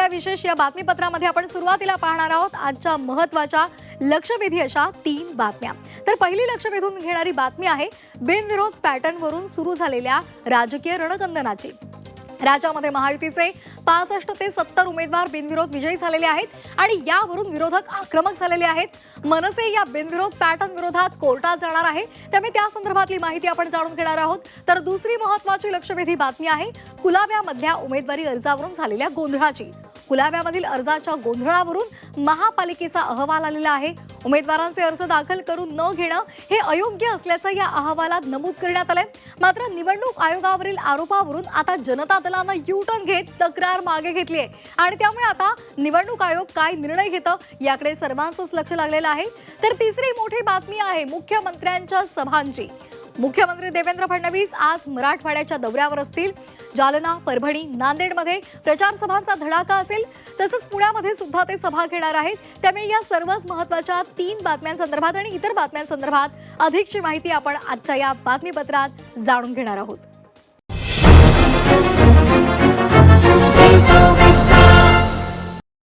काय विशेष या बातमीपत्रामध्ये आपण सुरुवातीला पाहणार आहोत आजच्या महत्त्वाच्या लक्षवेधी अशा 3 बातम्या। तर पहिली लक्ष वेधून घेणारी बातमी आहे बिनविरोध पॅटर्नवरून सुरू झालेल्या राजकीय रणकंदनाची। राज्यामध्ये महायुतीचे 65 ते 70 उमेदवार बिनविरोध विजयी झालेले आहेत आणि यावरून विरोधक आक्रमक झालेले आहेत। मनसे या बिनविरोध पॅटर्न विरोधात कोर्टात जाणार आहे, त्यामुळे त्या संदर्भातली माहिती आपण जाणून घेणार आहोत। तर दुसरी महत्त्वाची लक्षवेधी बातमी आहे कुलाब्यामधल्या उमेदवारी अर्जावरून झालेल्या गोंधळाची। कुलाब्यामधील अर्जाच्या गोंधळावरून महापालिकेचा अहवाल आलेला आहे। उमेदवारांचे अर्ज दाखल करून न घेणं हे अयोग्य असल्याचं या अहवालात नमूद करण्यात आलंय। मात्र निवडणूक आयोगावरील आरोपावरून आता जनता दलानं यू-टर्न घेत तक्रार मागे घेतली आहे आणि त्यामुळे आता निवडणूक आयोग काय निर्णय घेतं याकडे सर्वांचंच लक्ष लागलेलं आहे। तर तिसरी मोठी बातमी आहे मुख्यमंत्र्यांच्या सभांची। मुख्यमंत्री देवेंद्र फडणवीस आज मराठवाड्याच्या दौऱ्यावर असतील। जालना, परभणी, नांदेडमध्ये प्रचार सभांचा धडाका असेल, तसंच पुण्यामध्ये सुद्धा ते सभा घेणार आहेत। त्यामुळे या सर्वच महत्त्वाच्या 3 बातम्यांसंदर्भात आणि इतर बातम्यांसंदर्भात अधिकची माहिती आपण आजच्या या बातमीपत्रात जाणून घेणार आहोत।